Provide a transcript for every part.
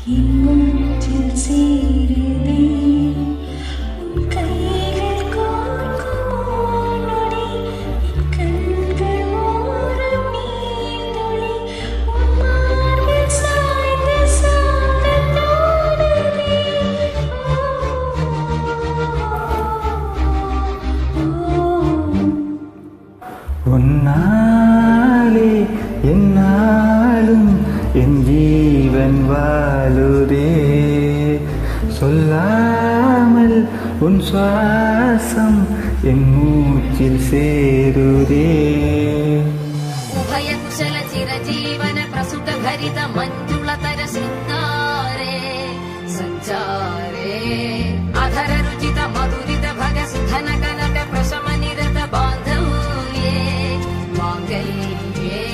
மூச்சில் சேருதே உன் கைகள் கோர்க்கும் நொடி என் கண்கள் ஓரம் நீர்த்துளி உன் மார்பில் சாய்ந்து சாகத் தோணுதே உன்னாலே என்னாலும் என் ஜீவன் வாழுதே சொல்லாமல் உன் சுவாசம் என் மூச்சில் சேருதே उभय कुशल चिरजीवन प्रसुत भरित मञ्जुलतर शृङ्गारे सञ्चारे अधर रुचित मधुरित भग सुधन कनक प्रशम निरत बान्धव्ये माङ्गल्ये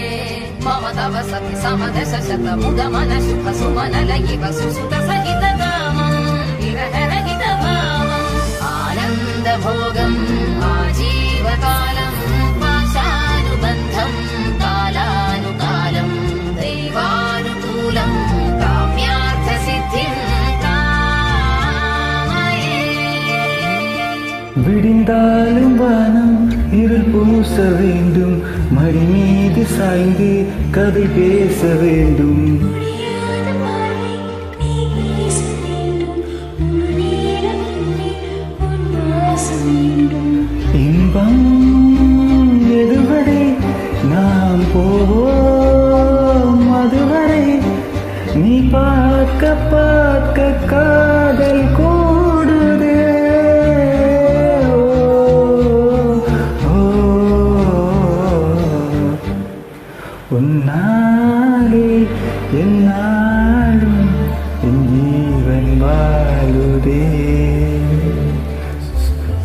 मम तव सति समदश शत मुद मन शुभ सुमन लयिव सुसुत सहित कामं विरह रहित भावम् आनन्द भोगम् आजीवकालम् पाशानुबन्धम् कालानुकालं दैवानुकूलं काम्यार्थसिद्धिं कामये விடிந்தாலும் வானம் இருள் பூச வேண்டும் மடி மீது சாய்ந்து கதை பேச வேண்டும் முடியாத பார்வை நீ பேச வேண்டும் உன் நேரம் இல்லை உன் வாசம் வேண்டும் இன்பம் எதுவரை நாம் போவோம் அதுவரை நீ பார்க்க பார்க்க காதல் கூடுதே ஓ, உன்னாலே என்னாலும் என் ஜீவன் வாழுதே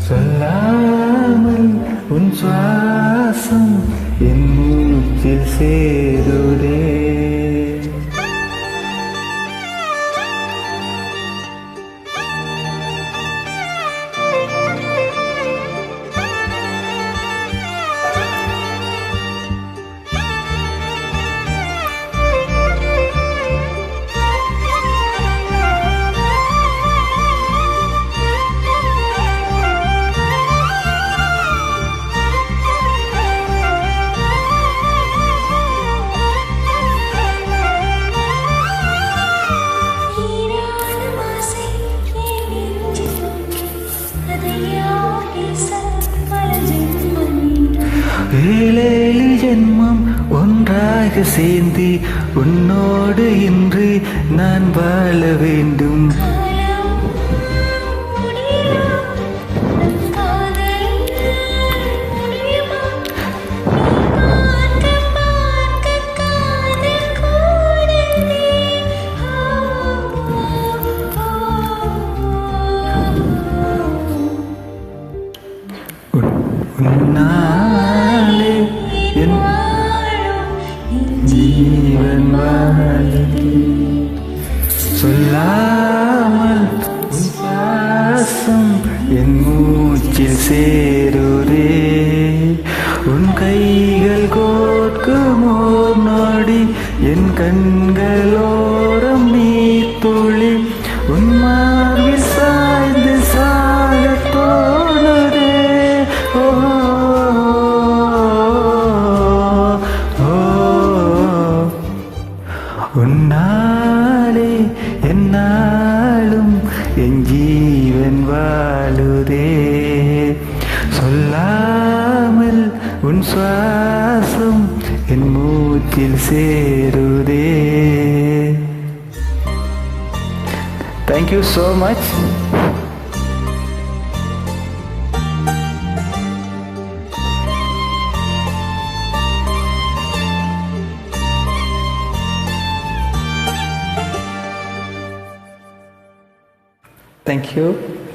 சொல்லாமல் உன் சுவாசம் என் மூச்சில் சேருதே நீராடும் ஆசை என் நெஞ்சில் தோன்றி அதை யார் பேச பல ஜென்மம் வேண்டும் ஏழேழு ஜென்மம் ஒன்றாக சேர்ந்து உன்னோடு இன்று நான் வாழ வேண்டும் காலம் முடியலாம் நம் காதல் முடியுமா நீ பார்க்க பார்க்க காதல் கூடுதே உன்னாலே என் வாழும் என் ஜீவன் வாழுதே சொல்லாமல் உன் சுவாசம் என் மூச்சில் சேருதே உன் கைகள் கோர்க்கும் ஓர் நொடி என் கண்களோரம் நீர் துளி உன் மார்பில் சாய்ந்து சாகத் தோணுதே ஓ, ஓ, உன்னாலே என்னாலும் என் ஜீவன் வாழுதே சொல்லாமல் உன் சுவாசம் என் மூச்சில் சேருதே. Thank you so much. Thank you.